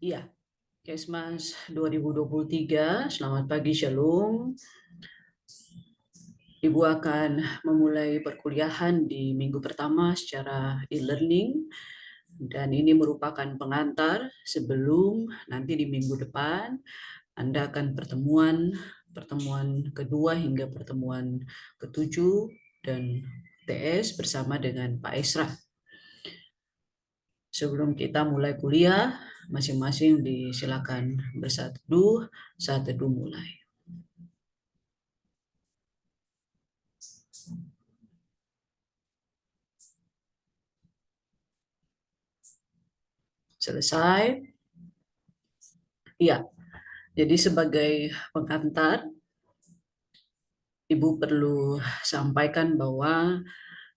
Iya, Kesmas 2023, selamat pagi, Shalom. Ibu akan memulai perkuliahan di minggu pertama secara e-learning, dan ini merupakan pengantar sebelum nanti di minggu depan Anda akan pertemuan kedua hingga pertemuan ketujuh dan TS bersama dengan Pak Esra. Sebelum kita mulai kuliah, masing-masing disilakan bersaat teduh, saat teduh mulai. Selesai? Iya, jadi sebagai pengantar, Ibu perlu sampaikan bahwa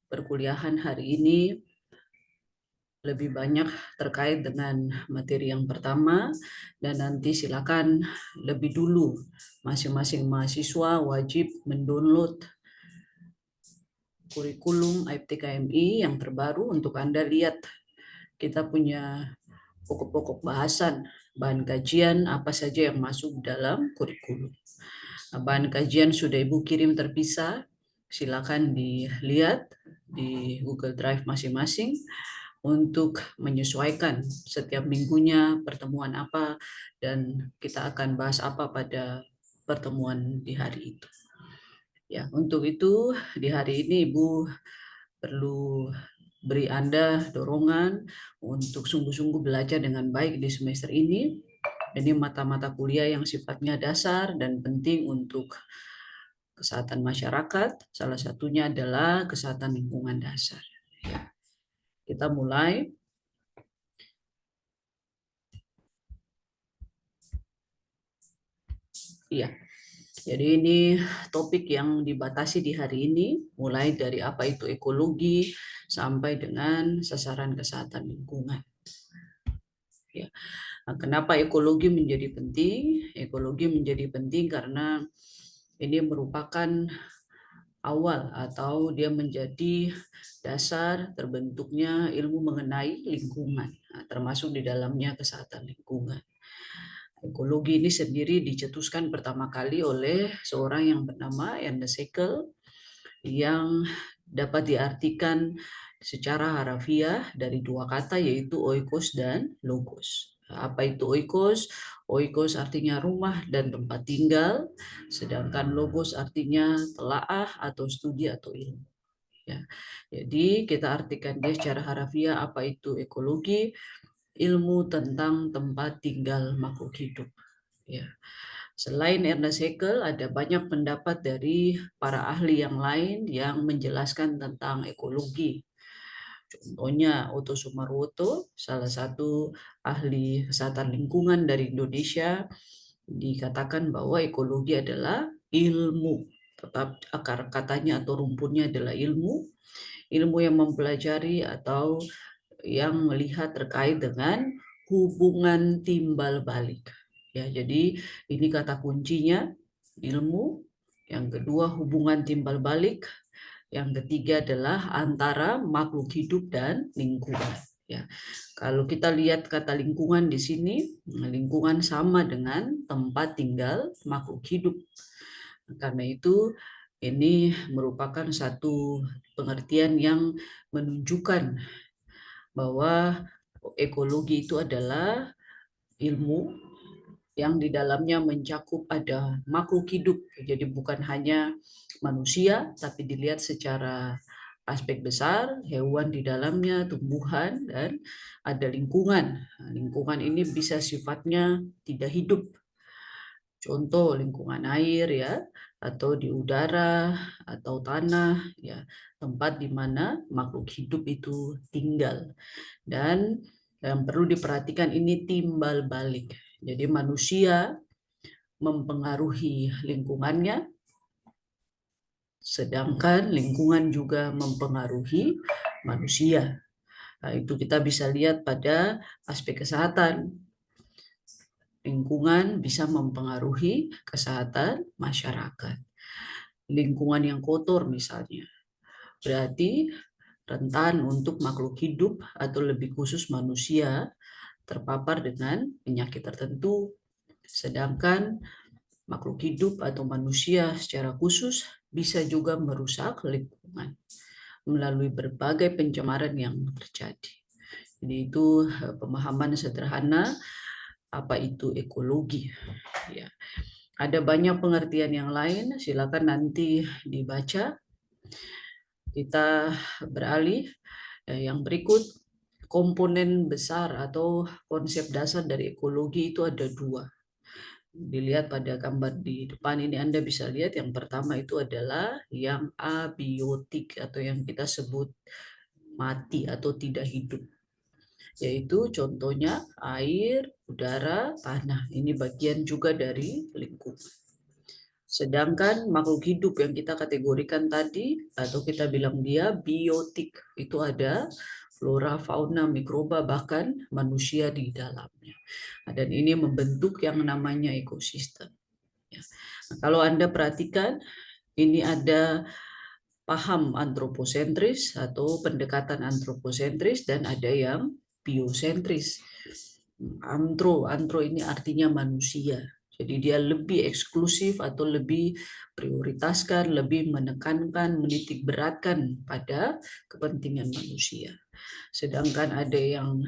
perkuliahan hari ini lebih banyak terkait dengan materi yang pertama, dan nanti silakan lebih dulu masing-masing mahasiswa wajib mendownload kurikulum AIPTKMI yang terbaru untuk Anda lihat. Kita punya pokok-pokok bahasan, bahan kajian apa saja yang masuk dalam kurikulum. Bahan kajian sudah Ibu kirim terpisah, silakan dilihat di Google Drive masing-masing untuk menyesuaikan setiap minggunya pertemuan apa dan kita akan bahas apa pada pertemuan di hari itu. Ya, untuk itu di hari ini Ibu perlu beri Anda dorongan untuk sungguh-sungguh belajar dengan baik di semester ini. Ini mata-mata kuliah yang sifatnya dasar dan penting untuk kesehatan masyarakat. Salah satunya adalah kesehatan lingkungan dasar. Ya, kita mulai. Iya, jadi ini topik yang dibatasi di hari ini, mulai dari apa itu ekologi sampai dengan sasaran kesehatan lingkungan. Ya. Nah, kenapa ekologi menjadi penting? Ekologi menjadi penting karena ini merupakan awal atau dia menjadi dasar terbentuknya ilmu mengenai lingkungan, termasuk di dalamnya kesehatan lingkungan. Ekologi ini sendiri dicetuskan pertama kali oleh seorang yang bernama Ernest Haeckel, yang dapat diartikan secara harafiah dari dua kata, yaitu oikos dan logos. Apa itu oikos? Oikos artinya rumah dan tempat tinggal, sedangkan logos artinya telaah atau studi atau ilmu. Ya. Jadi kita artikan dia secara harafiah, apa itu ekologi? Ilmu tentang tempat tinggal makhluk hidup. Ya. Selain Ernest Haeckel, ada banyak pendapat dari para ahli yang lain yang menjelaskan tentang ekologi. Contohnya Otto Sumarwoto, salah satu ahli kesehatan lingkungan dari Indonesia, dikatakan bahwa ekologi adalah ilmu. Tetap akar katanya atau rumputnya adalah ilmu. Ilmu yang mempelajari atau yang melihat terkait dengan hubungan timbal balik. Ya, jadi ini kata kuncinya, ilmu. Yang kedua hubungan timbal balik. Yang ketiga adalah antara makhluk hidup dan lingkungan. Ya, kalau kita lihat kata lingkungan di sini, lingkungan sama dengan tempat tinggal makhluk hidup. Karena itu ini merupakan satu pengertian yang menunjukkan bahwa ekologi itu adalah ilmu yang di dalamnya mencakup ada makhluk hidup. Jadi bukan hanya manusia, tapi dilihat secara aspek besar, hewan di dalamnya, tumbuhan, dan ada lingkungan. Nah, lingkungan ini bisa sifatnya tidak hidup. Contoh lingkungan air ya, atau di udara, atau tanah, ya, tempat di mana makhluk hidup itu tinggal. Dan yang perlu diperhatikan ini timbal balik. Jadi manusia mempengaruhi lingkungannya, sedangkan lingkungan juga mempengaruhi manusia. Nah, itu kita bisa lihat pada aspek kesehatan. Lingkungan bisa mempengaruhi kesehatan masyarakat. Lingkungan yang kotor misalnya, berarti rentan untuk makhluk hidup atau lebih khusus manusia terpapar dengan penyakit tertentu, sedangkan makhluk hidup atau manusia secara khusus bisa juga merusak lingkungan melalui berbagai pencemaran yang terjadi. Jadi itu pemahaman sederhana apa itu ekologi. Ya. Ada banyak pengertian yang lain, silakan nanti dibaca. Kita beralih yang berikut. Komponen besar atau konsep dasar dari ekologi itu ada dua. Dilihat pada gambar di depan ini, Anda bisa lihat yang pertama itu adalah yang abiotik atau yang kita sebut mati atau tidak hidup. Yaitu contohnya air, udara, tanah. Ini bagian juga dari lingkungan. Sedangkan makhluk hidup yang kita kategorikan tadi, atau kita bilang dia biotik, itu ada flora, fauna, mikroba, bahkan manusia di dalamnya. Dan ini membentuk yang namanya ekosistem. Nah, kalau Anda perhatikan, ini ada paham antroposentris atau pendekatan antroposentris dan ada yang biosentris. Antro ini artinya manusia. Jadi dia lebih eksklusif atau lebih prioritaskan, lebih menekankan, menitik beratkan pada kepentingan manusia. Sedangkan ada yang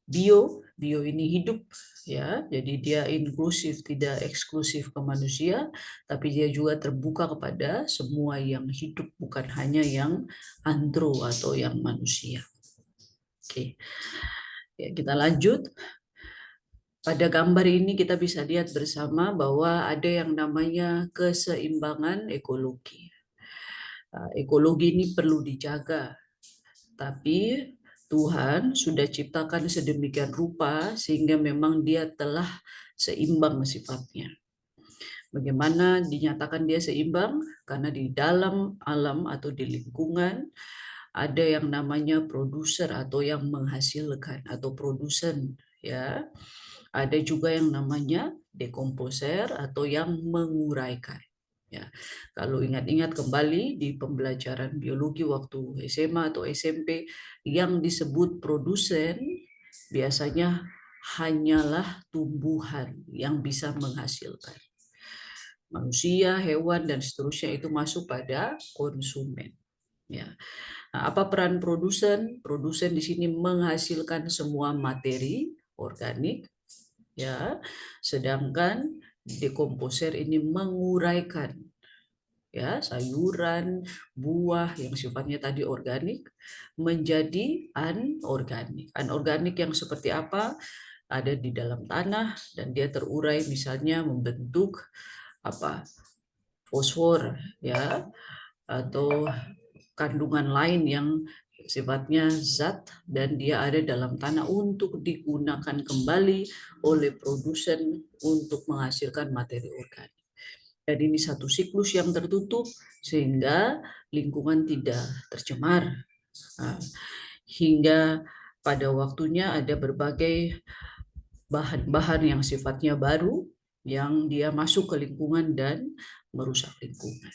bio ini hidup ya. Jadi dia inklusif, tidak eksklusif ke manusia, tapi dia juga terbuka kepada semua yang hidup, bukan hanya yang antro atau yang manusia. Oke. Ya, kita lanjut. Pada gambar ini kita bisa lihat bersama bahwa ada yang namanya keseimbangan ekologi. Ekologi ini perlu dijaga, tapi Tuhan sudah ciptakan sedemikian rupa sehingga memang dia telah seimbang sifatnya. Bagaimana dinyatakan dia seimbang? Karena di dalam alam atau di lingkungan ada yang namanya produser atau yang menghasilkan atau produsen, ya. Ada juga yang namanya dekomposer atau yang menguraikan. Ya, kalau ingat-ingat kembali di pembelajaran biologi waktu SMA atau SMP, yang disebut produsen biasanya hanyalah tumbuhan yang bisa menghasilkan. Manusia, hewan, dan seterusnya itu masuk pada konsumen. Ya. Nah, apa peran produsen? Produsen di sini menghasilkan semua materi organik, ya. Sedangkan dekomposer ini menguraikan ya sayuran, buah yang sifatnya tadi organik menjadi anorganik. Anorganik yang seperti apa? Ada di dalam tanah dan dia terurai misalnya membentuk apa? Fosfor ya atau kandungan lain yang sifatnya zat dan dia ada dalam tanah untuk digunakan kembali oleh produsen untuk menghasilkan materi organik. Dan ini satu siklus yang tertutup sehingga lingkungan tidak tercemar. Nah, hingga pada waktunya ada berbagai bahan-bahan yang sifatnya baru yang dia masuk ke lingkungan dan merusak lingkungan.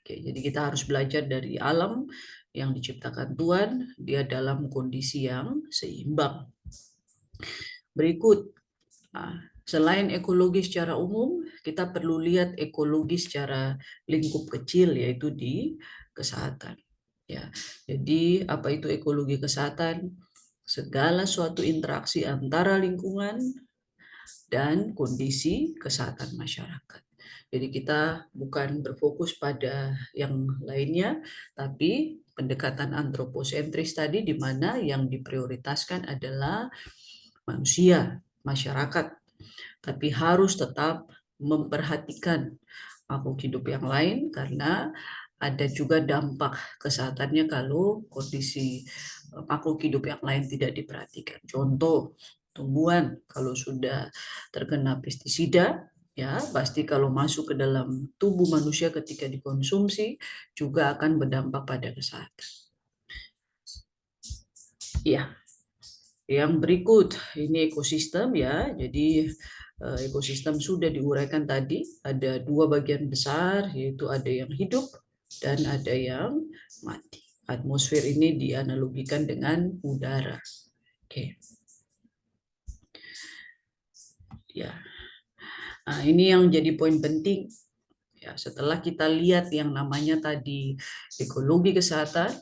Oke, jadi kita harus belajar dari alam yang diciptakan Tuhan, dia dalam kondisi yang seimbang. Berikut, selain ekologi secara umum, kita perlu lihat ekologi secara lingkup kecil, yaitu di kesehatan. Ya, jadi apa itu ekologi kesehatan? Segala suatu interaksi antara lingkungan dan kondisi kesehatan masyarakat. Jadi kita bukan berfokus pada yang lainnya, tapi pendekatan antroposentris tadi di mana yang diprioritaskan adalah manusia, masyarakat. Tapi harus tetap memperhatikan makhluk hidup yang lain karena ada juga dampak kesehatannya kalau kondisi makhluk hidup yang lain tidak diperhatikan. Contoh, tumbuhan kalau sudah terkena pestisida, ya pasti kalau masuk ke dalam tubuh manusia ketika dikonsumsi juga akan berdampak pada kesehatan. Ya, yang berikut ini ekosistem ya. Jadi ekosistem sudah diuraikan tadi, ada dua bagian besar yaitu ada yang hidup dan ada yang mati. Atmosfer ini dianalogikan dengan udara. Oke. Ya. Nah, ini yang jadi poin penting. Ya, setelah kita lihat yang namanya tadi ekologi kesehatan,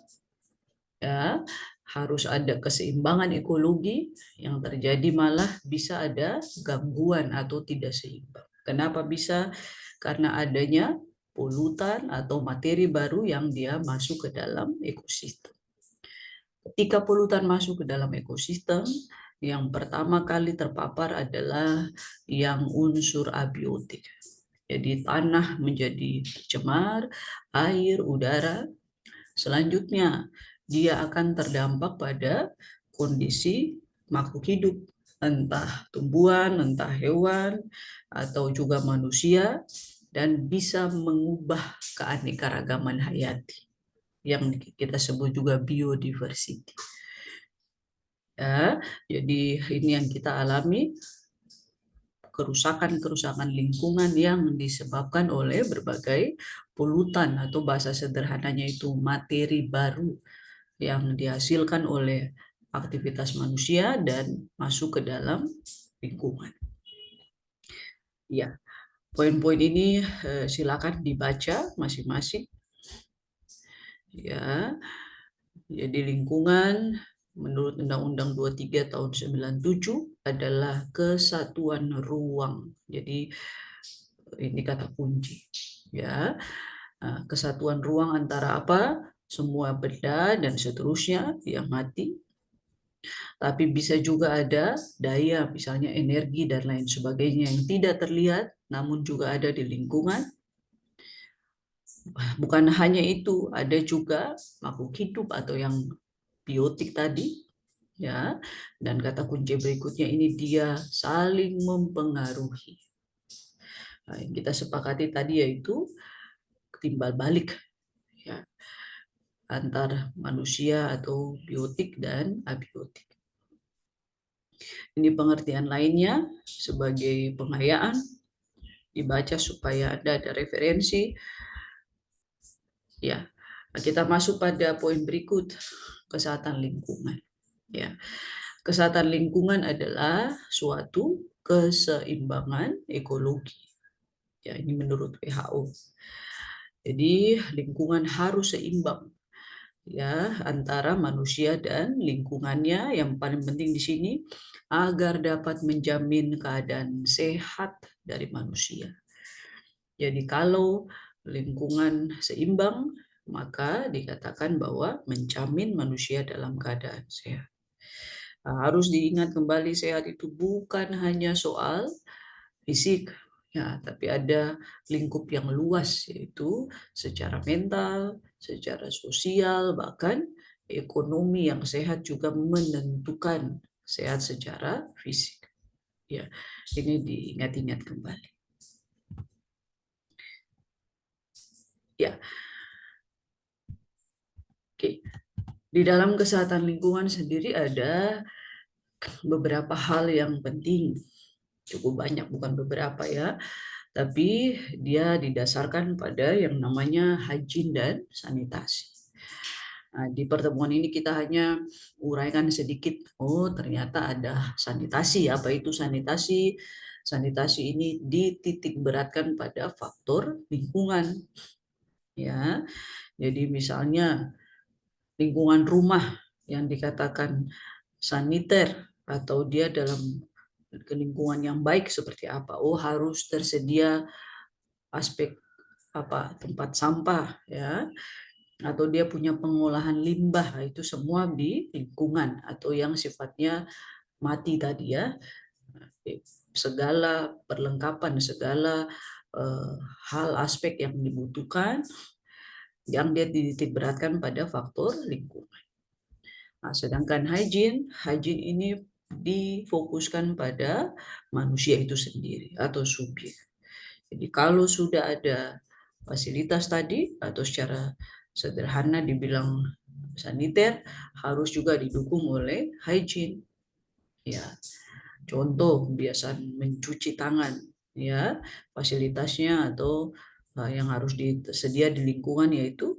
ya, harus ada keseimbangan ekologi, yang terjadi malah bisa ada gangguan atau tidak seimbang. Kenapa bisa? Karena adanya polutan atau materi baru yang dia masuk ke dalam ekosistem. Ketika polutan masuk ke dalam ekosistem, yang pertama kali terpapar adalah yang unsur abiotik. Jadi tanah menjadi tercemar, air, udara. Selanjutnya, dia akan terdampak pada kondisi makhluk hidup, entah tumbuhan, entah hewan, atau juga manusia, dan bisa mengubah keanekaragaman hayati yang kita sebut juga biodiversity. Ya, jadi ini yang kita alami, kerusakan-kerusakan lingkungan yang disebabkan oleh berbagai polutan atau bahasa sederhananya itu materi baru yang dihasilkan oleh aktivitas manusia dan masuk ke dalam lingkungan. Ya, poin-poin ini silakan dibaca masing-masing. Ya, jadi lingkungan menurut Undang-Undang 23 tahun 97 adalah kesatuan ruang. Jadi ini kata kunci. Ya, kesatuan ruang antara apa? Semua benda dan seterusnya yang mati. Tapi bisa juga ada daya, misalnya energi dan lain sebagainya yang tidak terlihat, namun juga ada di lingkungan. Bukan hanya itu, ada juga makhluk hidup atau yang biotik tadi, ya. Dan kata kunci berikutnya ini dia saling mempengaruhi. Nah, yang kita sepakati tadi yaitu timbal balik, ya, antar manusia atau biotik dan abiotik. Ini pengertian lainnya sebagai pengayaan, dibaca supaya Anda ada referensi. Ya, kita masuk pada poin berikut, kesehatan lingkungan. Ya, kesehatan lingkungan adalah suatu keseimbangan ekologi. Ya, ini menurut WHO. Jadi lingkungan harus seimbang, ya, antara manusia dan lingkungannya. Yang paling penting di sini agar dapat menjamin keadaan sehat dari manusia. Jadi kalau lingkungan seimbang, maka dikatakan bahwa menjamin manusia dalam keadaan sehat. Harus diingat kembali, sehat itu bukan hanya soal fisik, ya, tapi ada lingkup yang luas, yaitu secara mental, secara sosial, bahkan ekonomi yang sehat juga menentukan sehat secara fisik. Ya, ini diingat-ingat kembali. Ya, oke. Di dalam kesehatan lingkungan sendiri ada beberapa hal yang penting, cukup banyak, bukan beberapa ya, tapi dia didasarkan pada yang namanya hygiene dan sanitasi. Nah, di pertemuan ini kita hanya uraikan sedikit. Oh, ternyata ada sanitasi. Apa itu sanitasi? Sanitasi ini dititik beratkan pada faktor lingkungan. Ya, jadi misalnya lingkungan rumah yang dikatakan saniter atau dia dalam lingkungan yang baik seperti apa? Oh, harus tersedia aspek apa, tempat sampah, ya, atau dia punya pengolahan limbah. Itu semua di lingkungan atau yang sifatnya mati tadi, ya. Segala perlengkapan, segala hal aspek yang dibutuhkan yang dia dititik beratkan pada faktor lingkungan. Nah, sedangkan hygiene ini difokuskan pada manusia itu sendiri atau subjek. Jadi kalau sudah ada fasilitas tadi atau secara sederhana dibilang saniter, harus juga didukung oleh hygiene. Ya, contoh biasa mencuci tangan, ya, fasilitasnya atau yang harus disedia di lingkungan yaitu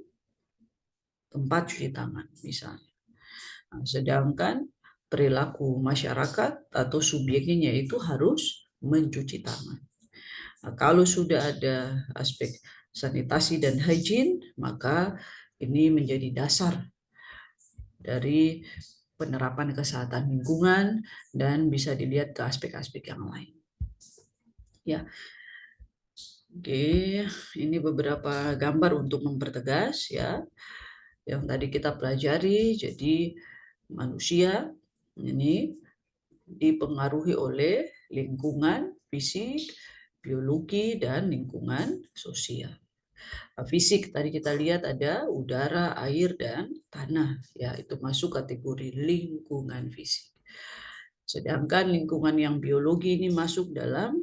tempat cuci tangan misalnya. Nah, sedangkan perilaku masyarakat atau subjeknya yaitu harus mencuci tangan. Nah, kalau sudah ada aspek sanitasi dan hygiene, maka ini menjadi dasar dari penerapan kesehatan lingkungan dan bisa dilihat ke aspek-aspek yang lain. Ya, oke, ini beberapa gambar untuk mempertegas ya yang tadi kita pelajari. Jadi manusia ini dipengaruhi oleh lingkungan fisik, biologi, dan lingkungan sosial. Fisik tadi kita lihat ada udara, air, dan tanah. Ya, itu masuk kategori lingkungan fisik. Sedangkan lingkungan yang biologi ini masuk dalam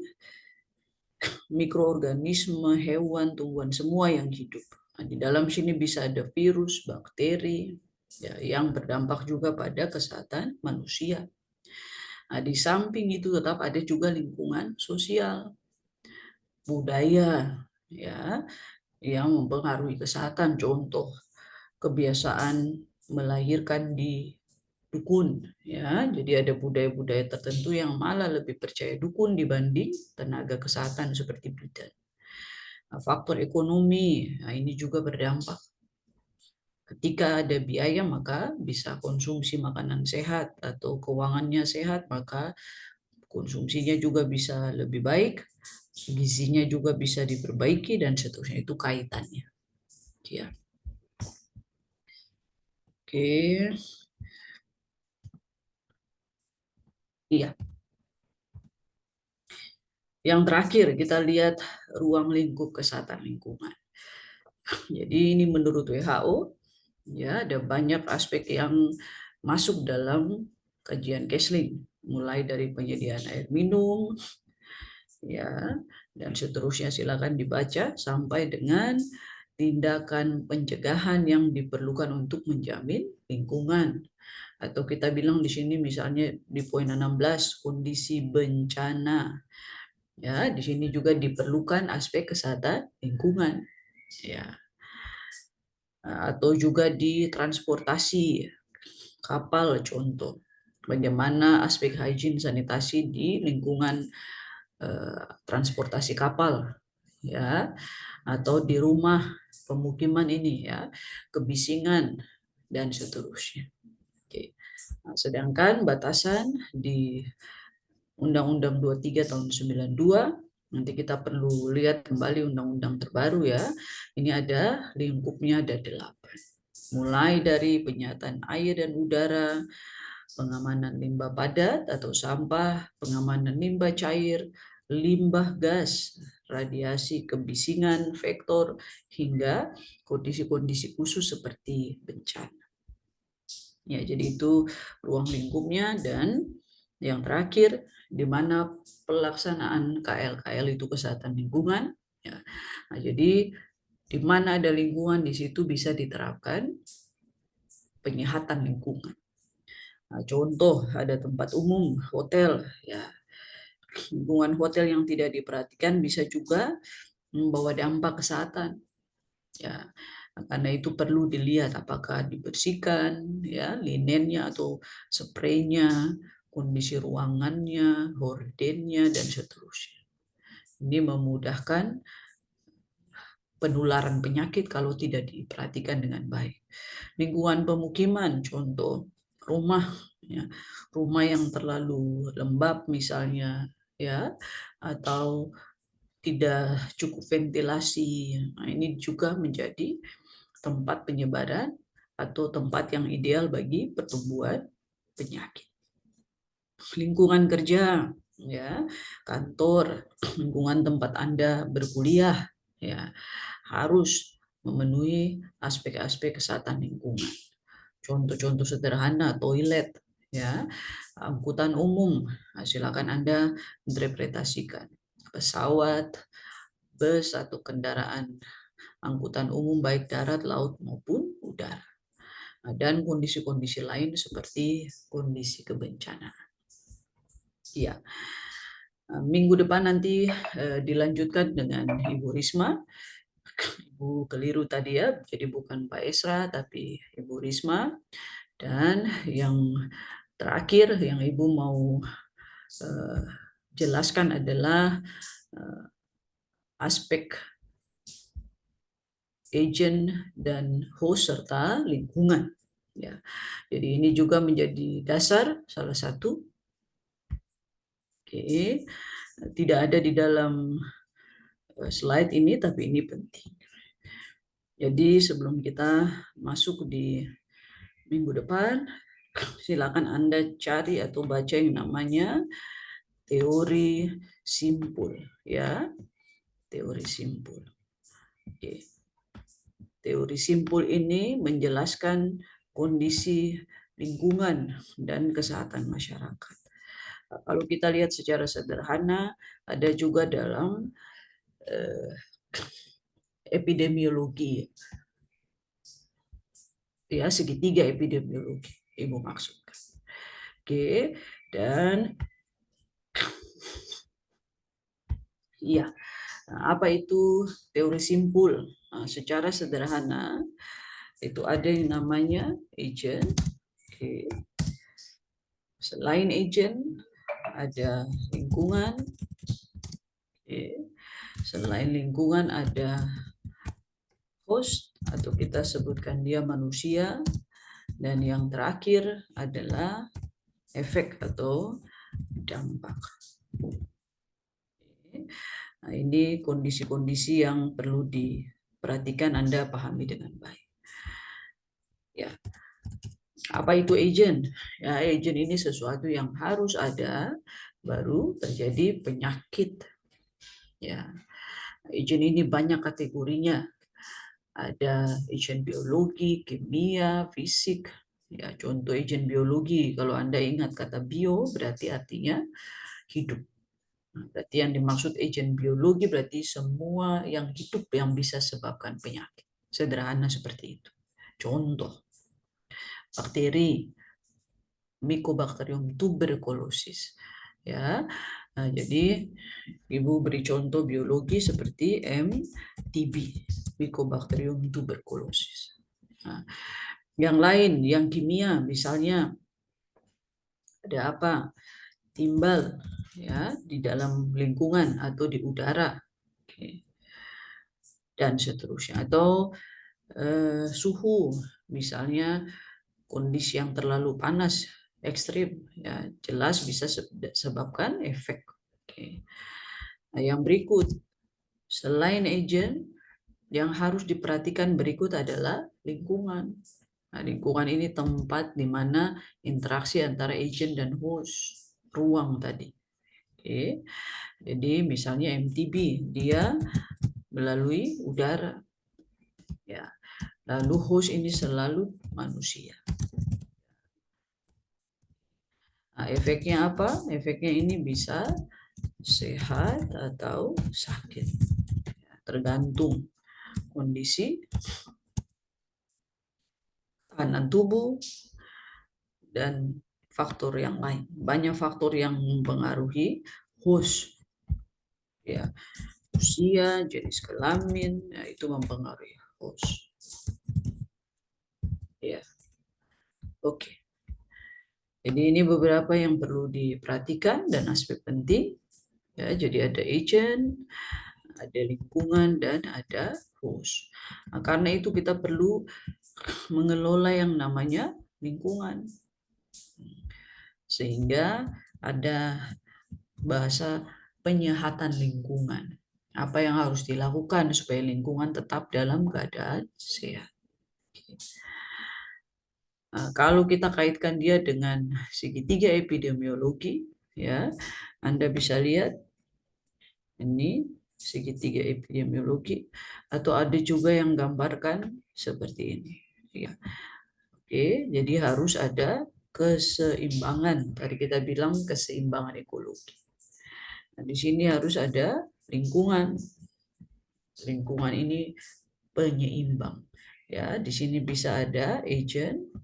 mikroorganisme, hewan, tumbuhan, semua yang hidup. Nah, di dalam sini bisa ada virus, bakteri, ya, yang berdampak juga pada kesehatan manusia. Nah, di samping itu tetap ada juga lingkungan sosial, budaya, ya, yang mempengaruhi kesehatan. Contoh, kebiasaan melahirkan di dukun, ya. Jadi ada budaya-budaya tertentu yang malah lebih percaya dukun dibanding tenaga kesehatan seperti bidan. Nah, faktor ekonomi, nah ini juga berdampak. Ketika ada biaya maka bisa konsumsi makanan sehat atau keuangannya sehat, maka konsumsinya juga bisa lebih baik, gizinya juga bisa diperbaiki dan seterusnya. Itu kaitannya. Ya. Oke. Iya. Yang terakhir kita lihat ruang lingkup kesehatan lingkungan. Jadi ini menurut WHO, ya, ada banyak aspek yang masuk dalam kajian Kesling, mulai dari penyediaan air minum, ya, dan seterusnya. Silakan dibaca sampai dengan tindakan pencegahan yang diperlukan untuk menjamin lingkungan. Atau kita bilang di sini misalnya di poin 16 kondisi bencana. Ya, di sini juga diperlukan aspek kesehatan lingkungan. Ya. Atau juga di transportasi kapal contoh. Bagaimana aspek hygiene sanitasi di lingkungan transportasi kapal, ya, atau di rumah pemukiman ini, ya, kebisingan dan seterusnya. Oke. Nah, sedangkan batasan di Undang-Undang 23 tahun 92, nanti kita perlu lihat kembali undang-undang terbaru ya. Ini ada lingkupnya ada 8. Mulai dari penyataan air dan udara, pengamanan limbah padat atau sampah, pengamanan limbah cair, limbah gas, radiasi kebisingan, vektor, hingga kondisi-kondisi khusus seperti bencana. Ya, jadi itu ruang lingkupnya. Dan yang terakhir, di mana pelaksanaan KL itu kesehatan lingkungan. Ya. Nah, jadi di mana ada lingkungan, di situ bisa diterapkan penyehatan lingkungan. Nah, contoh ada tempat umum, hotel, ya. Lingkungan hotel yang tidak diperhatikan bisa juga membawa dampak kesehatan. Ya, karena itu perlu dilihat apakah dibersihkan, ya, linennya atau spraynya, kondisi ruangannya, hordennya, dan seterusnya. Ini memudahkan penularan penyakit kalau tidak diperhatikan dengan baik. Lingkungan pemukiman, contoh rumah, ya, rumah yang terlalu lembab misalnya, ya, atau tidak cukup ventilasi. Nah, ini juga menjadi tempat penyebaran atau tempat yang ideal bagi pertumbuhan penyakit. Lingkungan kerja, ya, kantor, lingkungan tempat Anda berkuliah, ya, harus memenuhi aspek-aspek kesehatan lingkungan. Contoh-contoh sederhana, toilet, ya, angkutan umum. Nah, silakan Anda interpretasikan. Pesawat, bus atau kendaraan angkutan umum baik darat, laut maupun udara. Dan kondisi-kondisi lain seperti kondisi kebencanaan. Ya, minggu depan nanti dilanjutkan dengan Ibu Risma. Ibu keliru tadi ya, jadi bukan Pak Esra tapi Ibu Risma. Dan yang terakhir yang Ibu mau jelaskan adalah aspek agent dan host serta lingkungan. Ya, jadi ini juga menjadi dasar salah satu. Oke, tidak ada di dalam slide ini, tapi ini penting. Jadi sebelum kita masuk di minggu depan, silakan Anda cari atau baca yang namanya teori simpul, ya, teori simpul. Oke. Teori simpul ini menjelaskan kondisi lingkungan dan kesehatan masyarakat. Kalau kita lihat secara sederhana, ada juga dalam epidemiologi, ya, segitiga epidemiologi, Ibu maksudkan. Oke, dan ya, apa itu teori simpul? Nah, secara sederhana itu ada yang namanya agent. Oke. Selain agent ada lingkungan. Oke. Selain lingkungan ada host atau kita sebutkan dia manusia, dan yang terakhir adalah efek atau dampak. Nah, ini kondisi-kondisi yang perlu diperhatikan, Anda pahami dengan baik. Ya, apa itu agent? Ya, agent ini sesuatu yang harus ada baru terjadi penyakit. Ya, agent ini banyak kategorinya. Ada agent biologi, kimia, fisik. Ya, contoh agent biologi, kalau Anda ingat kata bio berarti artinya hidup. Berarti yang dimaksud agent biologi berarti semua yang hidup yang bisa sebabkan penyakit. Sederhana seperti itu. Contoh, bakteri, Mycobacterium tuberculosis. Ya, nah, jadi Ibu beri contoh biologi seperti MTB, Mycobacterium tuberculosis. Nah, yang lain, yang kimia, misalnya ada apa? Timbal, ya, di dalam lingkungan atau di udara. Oke. Dan seterusnya. Atau suhu, misalnya kondisi yang terlalu panas, ekstrim, ya, jelas bisa sebabkan efek. Oke. Nah, yang berikut, selain agent, yang harus diperhatikan berikut adalah lingkungan. Nah, lingkungan ini tempat di mana interaksi antara agent dan host, ruang tadi. Oke. Jadi misalnya MTB, dia melalui udara. Ya. Lalu host ini selalu manusia. Nah, efeknya apa? Efeknya ini bisa sehat atau sakit. Tergantung kondisi tekanan tubuh dan faktor yang lain. Banyak faktor yang mempengaruhi host. Ya, usia, jenis kelamin, ya, itu mempengaruhi host. Ya, oke. Jadi ini beberapa yang perlu diperhatikan dan aspek penting. Ya, jadi ada agent, ada lingkungan, dan ada host. Nah, karena itu kita perlu mengelola yang namanya lingkungan. Sehingga ada bahasa penyehatan lingkungan. Apa yang harus dilakukan supaya lingkungan tetap dalam keadaan sehat. Nah, kalau kita kaitkan dia dengan segitiga epidemiologi, ya, Anda bisa lihat ini segitiga epidemiologi, atau ada juga yang gambarkan seperti ini. Ya. Oke, jadi harus ada keseimbangan. Tadi kita bilang keseimbangan ekologi. Nah, di sini harus ada lingkungan. Lingkungan ini penyeimbang. Ya, di sini bisa ada agent.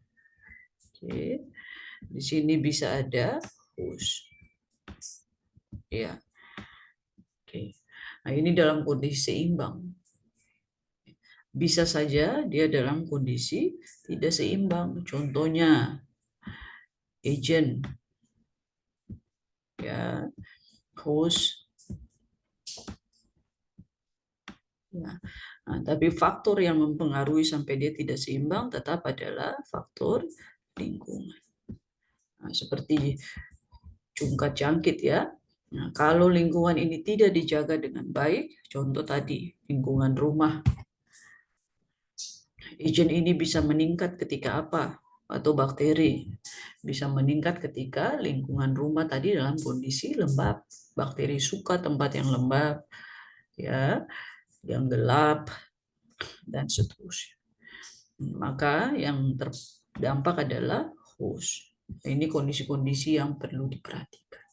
Oke. Di sini bisa ada host. Ya. Oke. Nah, ini dalam kondisi seimbang. Bisa saja dia dalam kondisi tidak seimbang. Contohnya agent. Ya. host. Ya. Nah, tapi faktor yang mempengaruhi sampai dia tidak seimbang tetap adalah faktor lingkungan. Nah, seperti cungkat jangkit ya. Nah, kalau lingkungan ini tidak dijaga dengan baik, contoh tadi lingkungan rumah, agent ini bisa meningkat ketika apa? Atau bakteri bisa meningkat ketika lingkungan rumah tadi dalam kondisi lembab. Bakteri suka tempat yang lembab, ya, yang gelap dan seterusnya. Maka yang terdampak adalah host. Ini kondisi-kondisi yang perlu diperhatikan.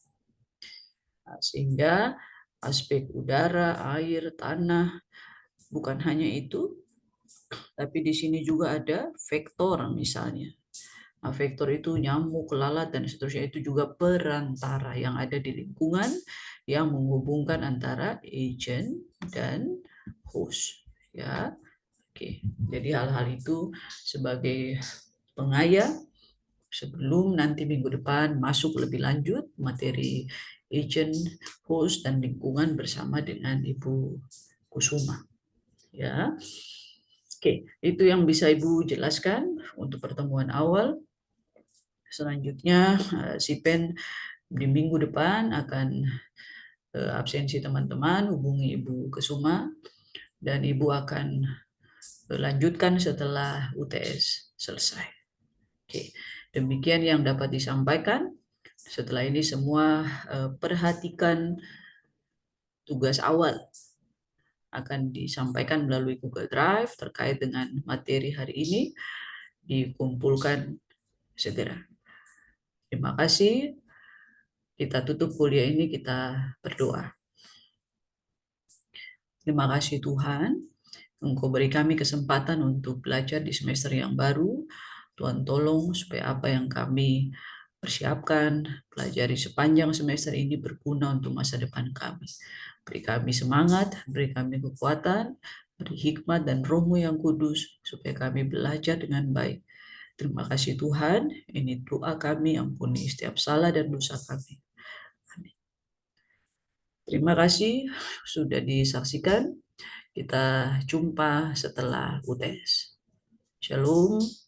Nah, sehingga aspek udara, air, tanah, bukan hanya itu, tapi di sini juga ada vektor misalnya. Nah, vektor itu nyamuk, lalat, dan seterusnya itu juga perantara yang ada di lingkungan yang menghubungkan antara agent dan host. Ya, oke. Jadi hal-hal itu sebagai pengaya sebelum nanti minggu depan masuk lebih lanjut materi agent, host, dan lingkungan bersama dengan Ibu Kusuma. Ya, oke, itu yang bisa Ibu jelaskan untuk pertemuan awal. Selanjutnya, si Pen di minggu depan akan absensi teman-teman, hubungi Ibu Kusuma, dan Ibu akan lanjutkan setelah UTS selesai. Oke, demikian yang dapat disampaikan. Setelah ini semua perhatikan tugas awal akan disampaikan melalui Google Drive terkait dengan materi hari ini, dikumpulkan segera. Terima kasih. Kita tutup kuliah ini, kita berdoa. Terima kasih Tuhan, Engkau beri kami kesempatan untuk belajar di semester yang baru. Tuhan tolong supaya apa yang kami persiapkan, pelajari sepanjang semester ini berguna untuk masa depan kami. Beri kami semangat, beri kami kekuatan, beri hikmat dan Roh-Mu yang kudus, supaya kami belajar dengan baik. Terima kasih Tuhan, ini doa kami, ampuni setiap salah dan dosa kami. Amin. Terima kasih sudah disaksikan. Kita jumpa setelah UTS. Shalom.